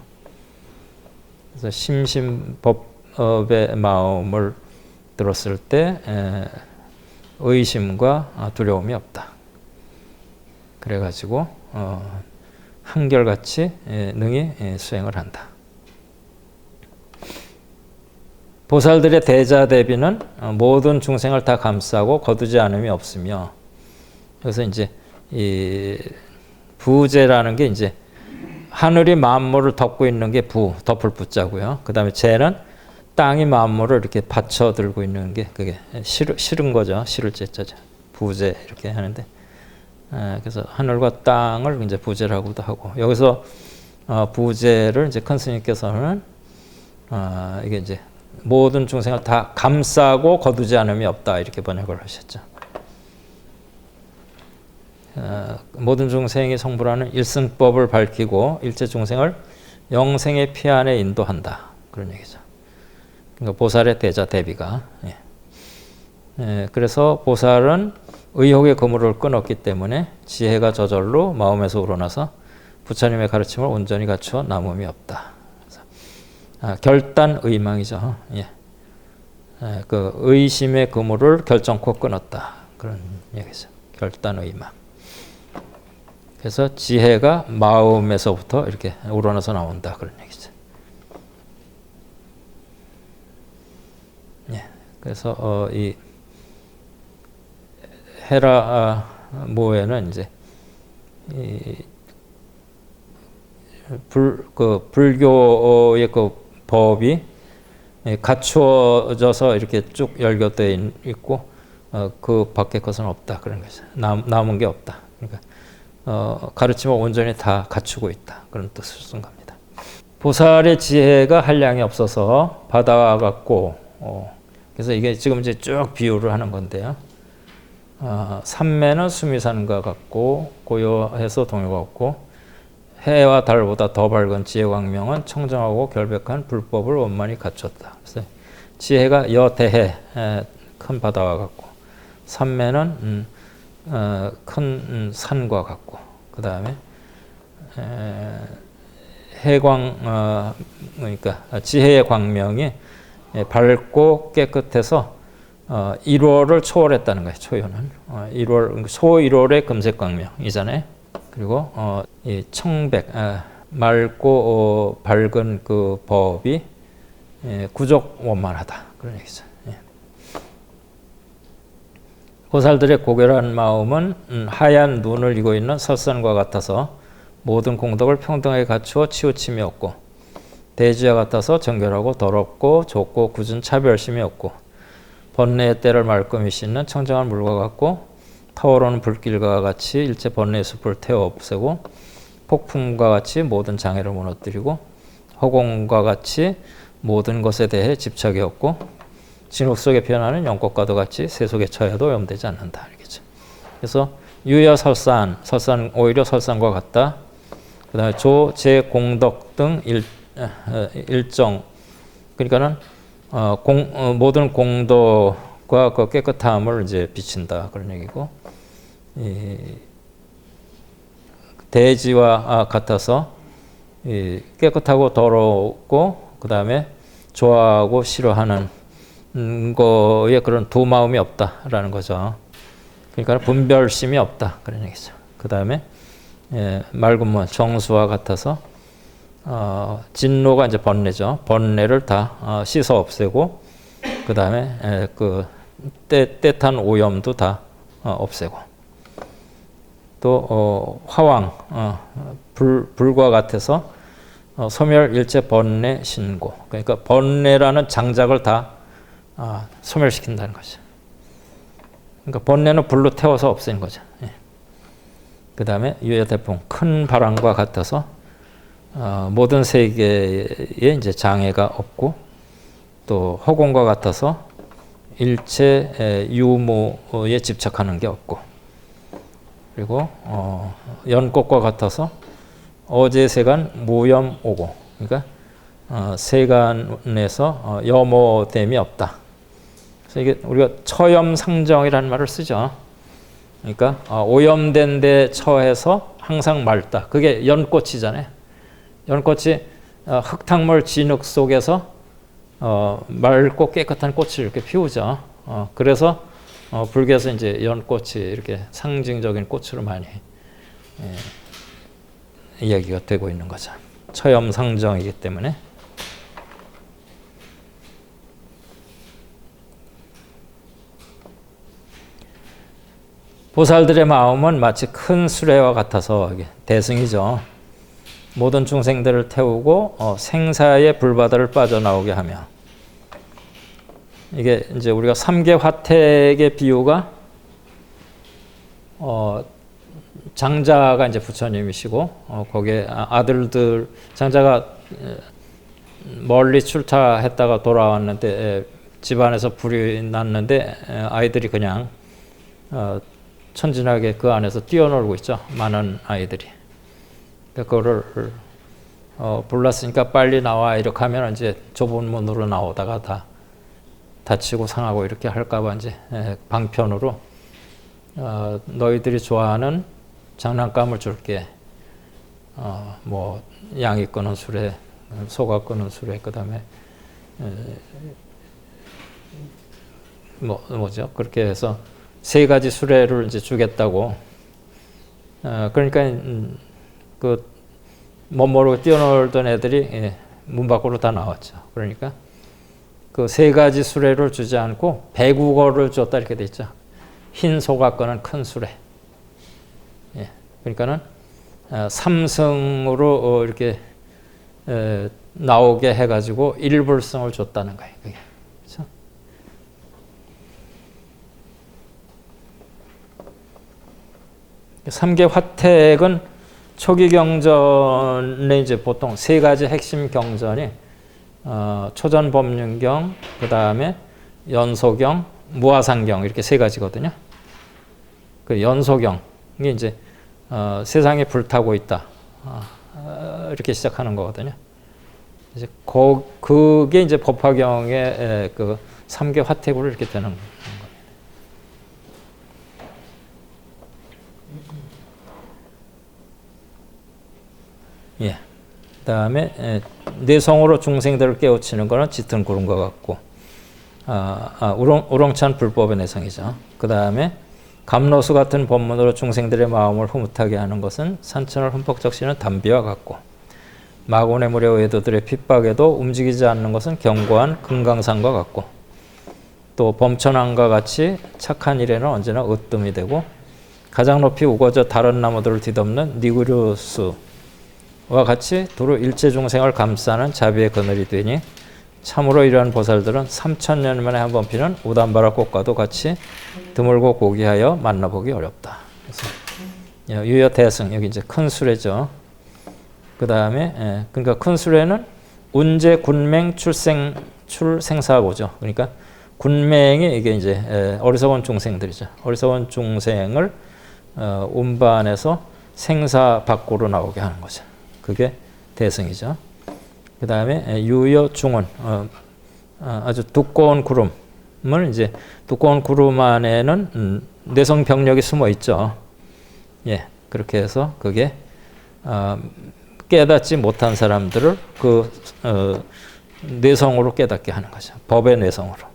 그래서 심심법의 마음을 들었을 때 의심과 두려움이 없다. 그래가지고 한결같이 능히 수행을 한다. 보살들의 대자대비는 모든 중생을 다 감싸고 거두지 않음이 없으며, 그래서 이제 이 부제라는 게 이제 하늘이 만물을 덮고 있는 게 덮을 부자고요. 그 다음에 제는 땅이 만물을 이렇게 받쳐 들고 있는 게 그게 실은 거죠. 실을 제자죠. 부제 이렇게 하는데, 그래서 하늘과 땅을 이제 부제라고도 하고, 여기서 부제를 이제 큰 스님께서는 이게 이제 모든 중생을 다 감싸고 거두지 않음이 없다 이렇게 번역을 하셨죠. 모든 중생이 성불하는 일승법을 밝히고 일체 중생을 영생의 피안에 인도한다 그런 얘기죠. 그러니까 보살의 대자 대비가. 그래서 보살은 의혹의 그물을 끊었기 때문에 지혜가 저절로 마음에서 우러나서 부처님의 가르침을 온전히 갖추어 남음이 없다. 결단 의망이죠. 그 의심의 그물을 결정코 끊었다. 그런 얘기죠. 결단, 의막. 그래서 지혜가 마음에서부터 이렇게 우러나서 나온다 그런 얘기죠. 예. 그래서 이 헤라 모에는 이제 이 불교의 그 법이 갖추어져서 이렇게 쭉 열겨져 있고 그 밖에 것은 없다 그런 거죠. 남은 게 없다. 그러니까 가르침을 온전히 다 갖추고 있다 그런 뜻을 쓴 겁니다. 보살의 지혜가 한량이 없어서 바다와 같고 그래서 이게 지금 이제 쭉 비유를 하는 건데요. 삼매는 수미산과 같고 고요해서 동요가 없고 해와 달보다 더 밝은 지혜 광명은 청정하고 결백한 불법을 원만히 갖췄다. 그래서 지혜가 여대해 큰 바다와 같고 삼매는 큰 산과 같고 그 다음에 해광 그러니까 지혜의 광명이 밝고 깨끗해서 1월을 초월했다는 거예요. 초연은 1월 소1월의 금색 광명이잖아요. 그리고 이 청백 맑고 밝은 그 법이 구족 원만하다 그런 얘기죠. 보살들의 고결한 마음은 하얀 눈을 이고 있는 설산과 같아서 모든 공덕을 평등하게 갖추어 치우침이 없고 대지와 같아서 정결하고 더럽고 좁고 굳은 차별심이 없고 번뇌의 때를 말끔히 씻는 청정한 물과 같고 타오르는 불길과 같이 일체 번뇌의 숲을 태워 없애고 폭풍과 같이 모든 장애를 무너뜨리고 허공과 같이 모든 것에 대해 집착이 없고 진흙 속에 피어나는 연꽃과도 같이 세속에 처해도 오염되지 않는다. 알겠죠? 그래서 유여설산, 오히려 설산과 같다. 그 다음에 조, 제, 공덕 등 일정 그러니까는 모든 공덕과 그 깨끗함을 이제 비친다 그런 얘기고 이 대지와 같아서 깨끗하고 더럽고 그 다음에 좋아하고 싫어하는 거에 그런 두 마음이 없다라는 거죠. 그러니까 분별심이 없다 그런 얘기죠. 그 다음에 맑은 문 정수와 같아서 진노가 이제 번뇌죠. 번뇌를 다 씻어 없애고 그 다음에 그 때탄 오염도 다 없애고 또 화왕 불과 같아서 소멸 일체 번뇌 신고 그러니까 번뇌라는 장작을 다 소멸시킨다는 거죠. 그러니까 번뇌는 불로 태워서 없애는 거죠. 그 다음에 유여대풍 큰 바람과 같아서 모든 세계에 이제 장애가 없고 또 허공과 같아서 일체 유무에 집착하는 게 없고 그리고 연꽃과 같아서 어제 세간 무염 오고 그러니까 세간에서 염오됨이 없다. 그래서 이게 우리가 처염상정이라는 말을 쓰죠. 그러니까 오염된 데 처해서 항상 맑다. 그게 연꽃이잖아요. 연꽃이 흙탕물 진흙 속에서 맑고 깨끗한 꽃을 이렇게 피우죠. 그래서 불교에서 이제 연꽃이 이렇게 상징적인 꽃으로 많이 이야기가 되고 있는 거죠. 처염상정이기 때문에. 보살들의 마음은 마치 큰 수레와 같아서 대승이죠. 모든 중생들을 태우고 생사의 불바다를 빠져나오게 하며 이게 이제 우리가 삼계 화택의 비유가 장자가 이제 부처님이시고 거기에 아들들 장자가 멀리 출타했다가 돌아왔는데 집안에서 불이 났는데 아이들이 그냥 천진하게 그 안에서 뛰어놀고 있죠. 많은 아이들이. 그거를 불났으니까 빨리 나와 이렇게 하면 이제 좁은 문으로 나오다가 다 다치고 상하고 이렇게 할까봐 이제 방편으로 너희들이 좋아하는 장난감을 줄게. 뭐 양이 끄는 수레, 소가 끄는 수레, 그다음에 뭐죠? 그렇게 해서 세 가지 수레를 이제 주겠다고. 그러니까 그 못 모르고 뛰어놀던 애들이 문 밖으로 다 나왔죠. 그러니까 그 세 가지 수레를 주지 않고 배국어를 줬다 이렇게 돼 있죠. 흰 소가 끄는 큰 수레. 예. 그러니까는 삼승으로 이렇게 나오게 해가지고 일불승을 줬다는 거예요. 그게. 그렇죠? 삼계 화택은 초기 경전에 이제 보통 세 가지 핵심 경전이 초전법륜경, 그 다음에 연소경, 무화상경 이렇게 세 가지거든요. 그 연소경이 이제 세상이 불타고 있다 이렇게 시작하는 거거든요. 이제 그게 이제 법화경의 그 삼계 화택으로 이렇게 되는 겁니다. 예. 그다음에 내성으로 중생들을 깨우치는 거는 짙은 구름과 같고, 우렁찬 불법의 내성이죠. 그다음에 감로수 같은 법문으로 중생들의 마음을 흐뭇하게 하는 것은 산천을 흠뻑 적시는 담비와 같고, 마곤의 무례 외도들의 핍박에도 움직이지 않는 것은 견고한 금강산과 같고, 또 범천왕과 같이 착한 일에는 언제나 으뜸이 되고, 가장 높이 우거져 다른 나무들을 뒤덮는 니구르스와 같이 두루 일체 중생을 감싸는 자비의 그늘이 되니, 참으로 이러한 보살들은 3000년 만에 한 번 피는 우담바라 꽃과도 같이 드물고 고귀하여 만나보기 어렵다. 그래서 유여 대승, 여기 이제 큰 수레죠. 그 다음에 그러니까 큰 수레는 운제 군맹 출생사고죠. 그러니까 군맹이 이게 이제 어리석은 중생들이죠. 어리석은 중생을 운반해서 생사 밖으로 나오게 하는 거죠. 그게 대승이죠. 그 다음에 유여 중은 아주 두꺼운 구름을 이제 두꺼운 구름 안에는 내성 병력이 숨어 있죠. 예, 그렇게 해서 그게 깨닫지 못한 사람들을 그 내성으로 깨닫게 하는 거죠. 법의 내성으로.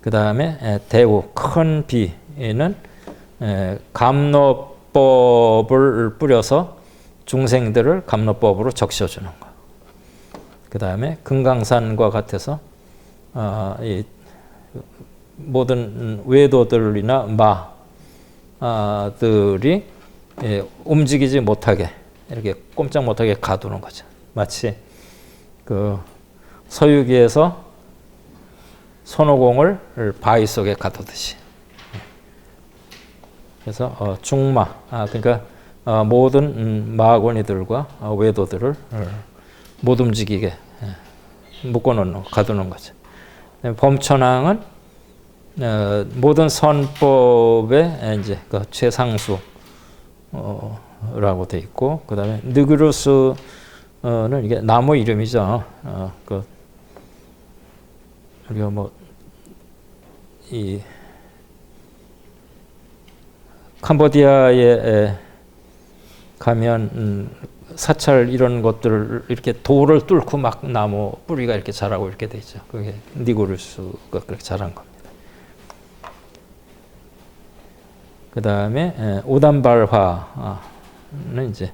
그 다음에 대우 큰 비는 감로법을 뿌려서 중생들을 감로법으로 적셔주는 거. 그 다음에 금강산과 같아서 이 모든 외도들이나 마들이 움직이지 못하게 이렇게 꼼짝 못하게 가두는 거죠. 마치 그 서유기에서 손오공을 바위 속에 가두듯이. 그래서 중마, 그러니까 모든 마권이들과 외도들을 못 움직이게 묶어놓는, 가두는 거죠. 범천왕은 모든 선법의 이제 그 최상수라고 돼 있고, 그 다음에 느그루스는 이게 나무 이름이죠. 그 우리가 뭐 이 캄보디아에 가면 사찰 이런 것들을 이렇게 돌을 뚫고 막 나무 뿌리가 이렇게 자라고 이렇게 돼 있죠. 그게 니고르스가 그렇게 자란 겁니다. 그 다음에 오단발화는 이제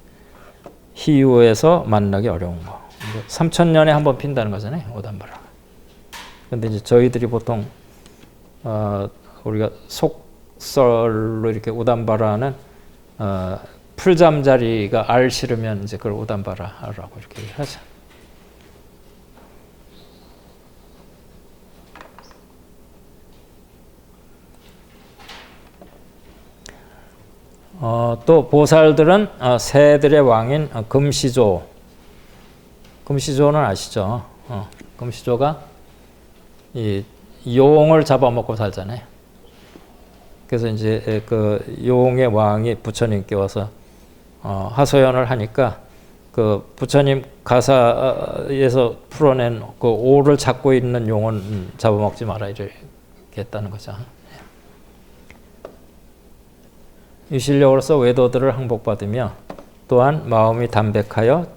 희유에서 만나기 어려운 거. 3000년에 한 번 핀다는 거잖아요. 오단발화. 근데 이제 저희들이 보통 우리가 속설로 이렇게 오단발화는 풀잠자리가 알 싫으면 이제 그걸 오단바라라고 이렇게 하죠. 또 보살들은 새들의 왕인 금시조. 금시조는 아시죠? 금시조가 이 용을 잡아먹고 살잖아요. 그래서 이제 그 용의 왕이 부처님께 와서 하소연을 하니까 그 부처님 가사에서 풀어낸 그 오를 잡고 있는 용은 잡아먹지 마라 이렇게 했다는 거죠. 이 실력으로서 외도들을 항복받으며 또한 마음이 담백하여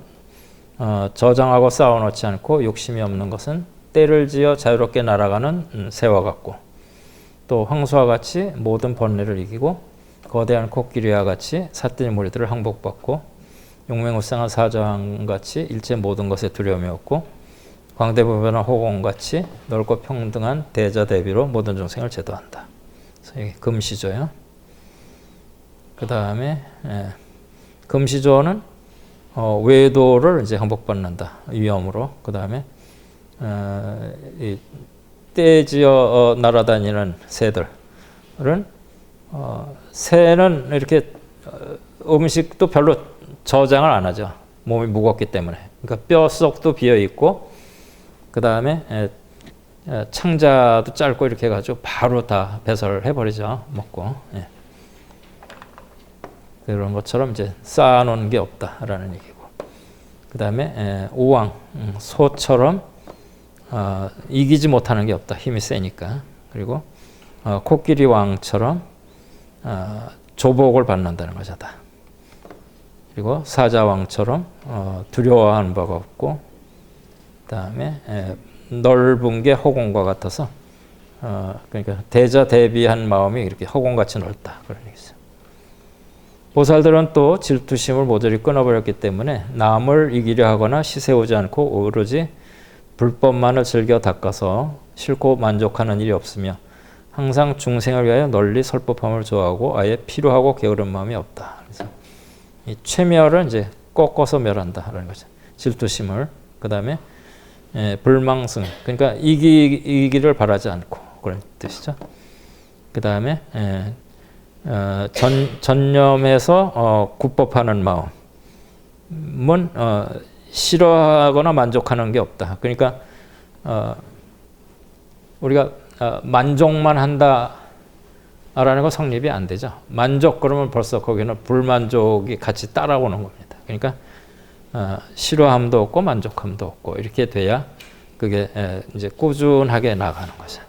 저장하고 쌓아놓지 않고 욕심이 없는 것은 때를 지어 자유롭게 날아가는 새와 같고, 또 황소와 같이 모든 번뇌를 이기고 거대한 코끼리와 같이 삿된 무리들을 항복받고 용맹우상한 사자왕 같이 일체 모든 것에 두려움이 없고 광대무변한 호공같이 넓고 평등한 대자대비로 모든 중생을 제도한다. 그래서 이게 금시조요. 그 다음에 금시조는 외도를 이제 항복받는다. 위험으로. 그 다음에 이 떼지어 날아다니는 새들은 새는 이렇게 음식도 별로 저장을 안 하죠. 몸이 무겁기 때문에. 그러니까 뼛속도 비어 있고, 그 다음에 창자도 짧고 이렇게 해가지고 바로 다 배설을 해버리죠. 먹고. 예. 그런 것처럼 이제 쌓아놓은 게 없다라는 얘기고. 그 다음에 오왕, 소처럼 이기지 못하는 게 없다. 힘이 세니까. 그리고 코끼리 왕처럼 조복을 받는다는 거죠. 다. 그리고 사자왕처럼 두려워하는 바가 없고, 그 다음에 넓은 게 허공과 같아서 그러니까 대자대비한 마음이 이렇게 허공같이 넓다. 그런 얘기죠. 보살들은 또 질투심을 모조리 끊어버렸기 때문에 남을 이기려 하거나 시세우지 않고 오로지 불법만을 즐겨 닦아서 싫고 만족하는 일이 없으며 항상 중생을 위하여 널리 설법함을 좋아하고 아예 필요하고 게으른 마음이 없다. 그래서 이 최멸을 이제 꺾어서 멸한다라는 거죠. 질투심을. 그 다음에 불망승, 그러니까 이기를 바라지 않고 그런 뜻이죠. 그 다음에 전념해서 굿법하는 마음은 싫어하거나 만족하는 게 없다. 그러니까 우리가 만족만 한다라는 거 성립이 안 되죠. 만족 그러면 벌써 거기는 불만족이 같이 따라오는 겁니다. 그러니까 싫어함도 없고 만족함도 없고 이렇게 돼야 그게 이제 꾸준하게 나가는 거죠.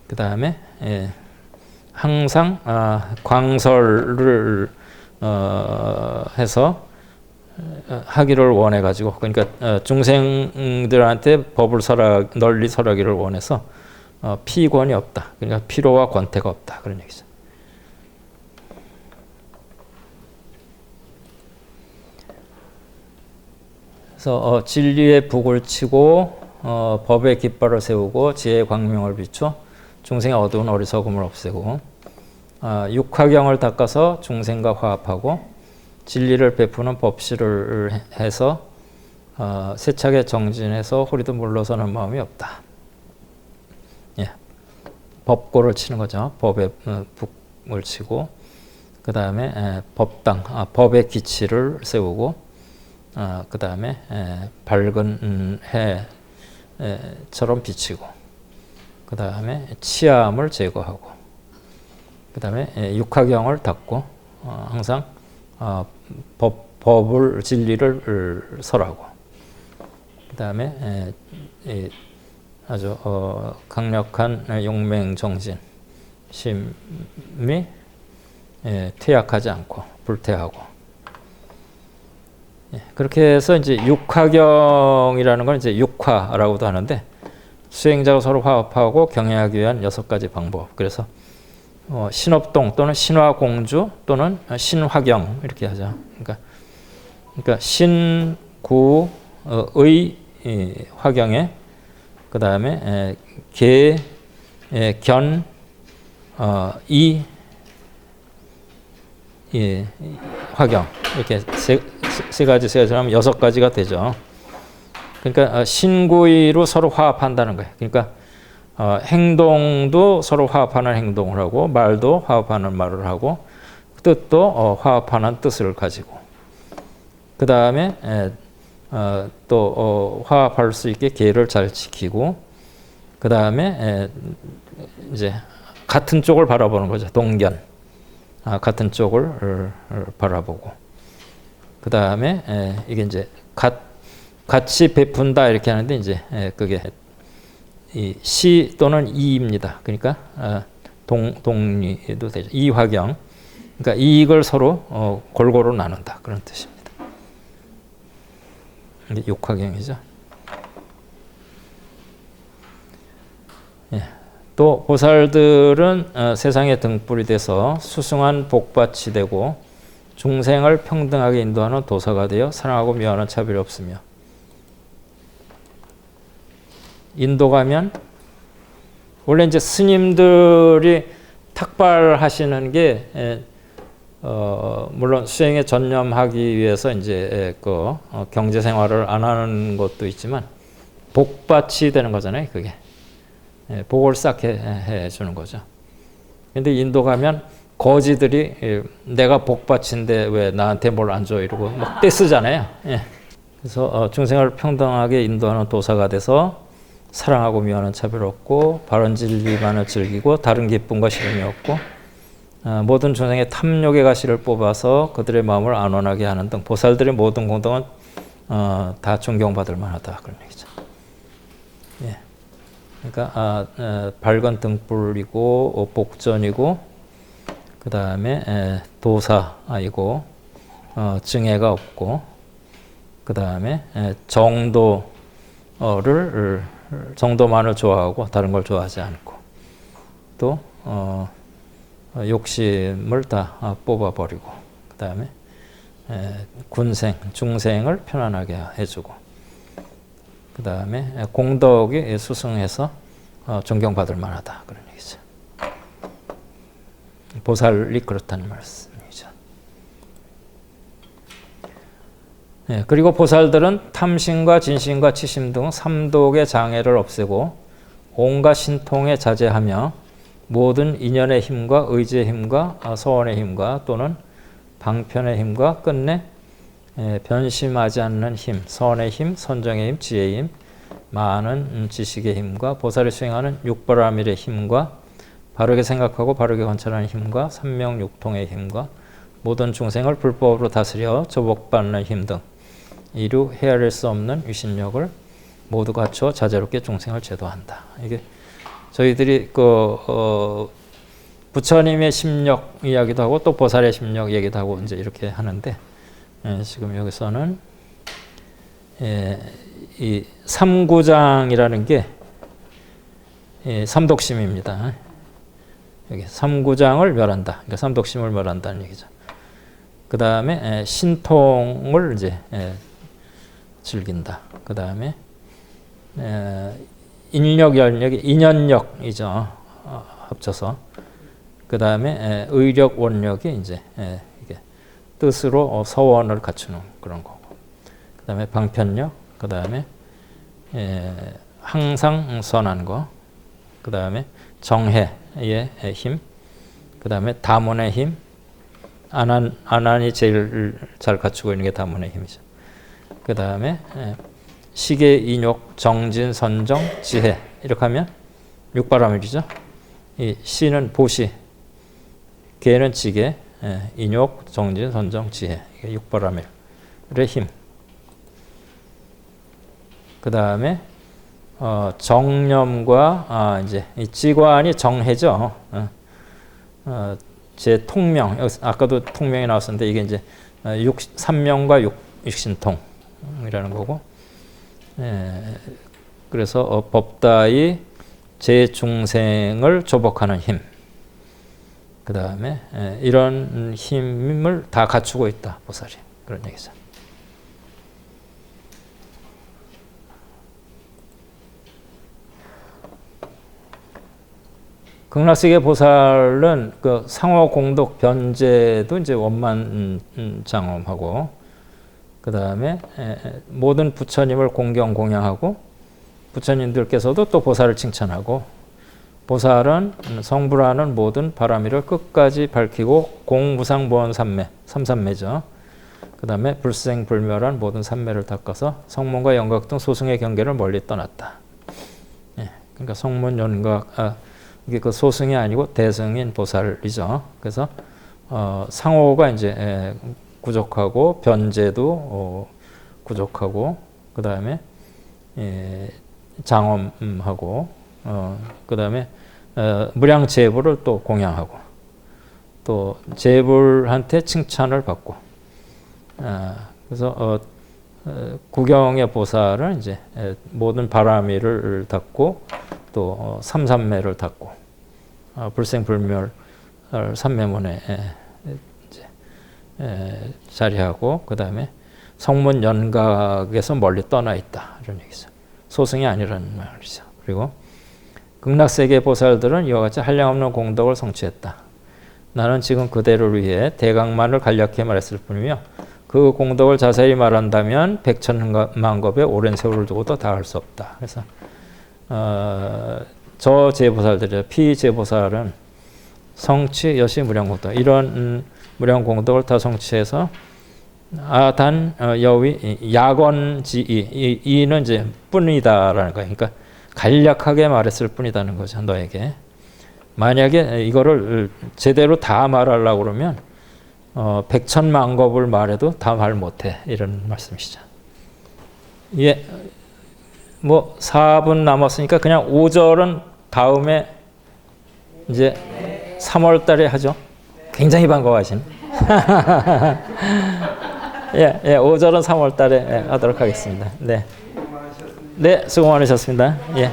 그 다음에 항상 광설을 해서 하기를 원해 가지고, 그러니까 중생들한테 법을 널리 설하기를 원해서 피권이 없다. 그러니까 피로와 권태가 없다. 그런 얘기죠. 그래서 진리의 북을 치고 법의 깃발을 세우고 지혜의 광명을 비춰 중생의 어두운 어리석음을 없애고 육화경을 닦아서 중생과 화합하고 진리를 베푸는 법시를 해서 세차게 정진해서 호리도 물러서는 마음이 없다. 예. 법고를 치는 거죠. 법의 북을 치고 그 다음에 법당, 법의 기치를 세우고 그 다음에 밝은 해처럼 비치고 그 다음에 치암을 제거하고 그 다음에 육화경을 닦고 항상 법을 진리를 설하고 그 다음에 아주 강력한 용맹 정신 심이 퇴약하지 않고 불태하고 그렇게 해서 이제 육화경이라는 건 이제 육화라고도 하는데 수행자가 서로 화합하고 경애하기 위한 6가지 방법. 그래서 신업동 또는 신화공주 또는 신화경 이렇게 하죠. 그러니까 신구의 화경에 그 다음에 계, 견, 이 화경 이렇게 세 가지 하면 6가지가 되죠. 그러니까 신구의로 서로 화합한다는 거예요. 그러니까 행동도 서로 화합하는 행동을 하고 말도 화합하는 말을 하고 뜻도 화합하는 뜻을 가지고 그 다음에 또 화합할 수 있게 계를 잘 지키고 그 다음에 이제 같은 쪽을 바라보는 거죠. 동견. 같은 쪽을 바라보고 그 다음에 이게 이제 같이 베푼다 이렇게 하는데 이제 그게 이 시 또는 이입니다. 그러니까 동리도 되죠. 이화경. 그러니까 이익을 서로 골고루 나눈다 그런 뜻입니다. 이게 육화경이죠. 예. 또 보살들은 세상의 등불이 돼서 수승한 복밭이 되고 중생을 평등하게 인도하는 도사가 되어 사랑하고 미워하는 차별이 없으며 인도가면 원래 이제 스님들이 탁발하시는 게 물론 수행에 전념하기 위해서 이제 경제 생활을 안 하는 것도 있지만 복밭이 되는 거잖아요. 그게 복을 쌓게 해 주는 거죠. 근데 인도 가면 거지들이 내가 복밭인데 왜 나한테 뭘 안 줘 이러고 막 떼쓰잖아요. 그래서 중생을 평등하게 인도하는 도사가 돼서 사랑하고 미워하는 차별 없고 바른 진리만을 즐기고 다른 기쁨과 싫음이 없고 모든 중생의 탐욕의 가시를 뽑아서 그들의 마음을 안원하게 하는 등 보살들의 모든 공덕은 다 존경받을 만하다 그런 얘기죠. 그러니까 밝은 등불이고 복전이고 그 다음에 도사이고 증해가 없고 그 다음에 정도만을 좋아하고 다른 걸 좋아하지 않고 또 욕심을 다 뽑아버리고 그 다음에 중생을 편안하게 해주고 그 다음에 공덕이 수승해서 존경받을 만하다 그런 얘기죠. 보살이 그렇다는 말씀이죠. 그리고 보살들은 탐심과 진심과 치심 등 삼독의 장애를 없애고 온갖 신통에 자제하며 모든 인연의 힘과 의지의 힘과 소원의 힘과 또는 방편의 힘과 끝내 변심하지 않는 힘, 선의 힘, 선정의 힘, 지혜의 힘, 많은 지식의 힘과 보살이 수행하는 육바라밀의 힘과 바르게 생각하고 바르게 관찰하는 힘과 삼명육통의 힘과 모든 중생을 불법으로 다스려 조복받는 힘 등 이루 헤아릴 수 없는 위신력을 모두 갖춰 자재롭게 중생을 제도한다. 이게 저희들이 부처님의 심력 이야기도 하고 또 보살의 심력 얘기도 하고 이제 이렇게 하는데 지금 여기서는 이 삼구장이라는 게 삼독심입니다. 여기 삼구장을 멸한다. 그러니까 삼독심을 멸한다는 얘기죠. 그 다음에 신통을 이제 즐긴다. 그 다음에 인력, 연력이 인연력이죠. 합쳐서. 그 다음에 의력, 원력이 이제 이게 뜻으로 서원을 갖추는 그런 거고. 그 다음에 방편력, 그 다음에 항상 선한 거, 그 다음에 정해의 힘, 그 다음에 다문의 힘, 안한이 제일 잘 갖추고 있는 게 다문의 힘이죠. 그 다음에 시계, 인욕, 정진, 선정, 지혜 이렇게 하면 육바라밀이죠. 이 시는 보시, 계는 지계, 인욕, 정진, 선정, 지혜 이게 육바라밀의 힘. 그 다음에 정념과 이제 이 지관이 정해죠. 제 통명, 아까도 통명이 나왔었는데 이게 이제 삼명과 육신통이라는 거고. 그래서 법다이 제 중생을 조복하는 힘. 그 다음에 이런 힘을 다 갖추고 있다 보살이 그런 얘기죠. 극락세계 보살은 그 상호 공덕 변제도 이제 원만 장엄하고, 그 다음에 모든 부처님을 공경 공양하고, 부처님들께서도 또 보살을 칭찬하고, 보살은 성불하는 모든 바라미를 끝까지 밝히고 공무상보원 삼삼매죠. 그 다음에 불생불멸한 모든 삼매를 닦아서 성문과 연각 등 소승의 경계를 멀리 떠났다. 그러니까 성문, 연각, 이게 그 소승이 아니고 대승인 보살이죠. 그래서 상호가 이제 구족하고 변제도 구족하고 그 다음에 장엄하고 그 다음에 무량제불을 또 공양하고 또 제불한테 칭찬을 받고 그래서 구경의 보살은 이제 모든 바라미를 닦고 또 삼삼매를 닫고 불생불멸 삼매문에 자리하고 그 다음에 성문 연각에서 멀리 떠나 있다 이런 얘기죠. 소승이 아니라는 말이죠. 그리고 극락세계 보살들은 이와 같이 한량없는 공덕을 성취했다. 나는 지금 그대를 위해 대강만을 간략히 말했을 뿐이며 그 공덕을 자세히 말한다면 백천만겁의 오랜 세월을 두고도 다 할 수 없다. 그래서 저 제보살들이죠. 피제보살은 성취, 여시, 무량공덕 이런 무량공덕을 다 성취해서 아단, 여위, 야건지이 이는 이제 뿐이다라는 거예요. 그러니까 간략하게 말했을 뿐이다는 거죠. 너에게. 만약에 이거를 제대로 다 말하려고 그러면 백천만겁을 말해도 다 말 못해 이런 말씀이시죠. 예, 뭐 4분 남았으니까 그냥 5절은 다음에 이제 3월 달에 하죠. 굉장히 반가워하신. 예, 5절은 3월 달에 하도록 하겠습니다. 네. 네, 수고 많으셨습니다. 예.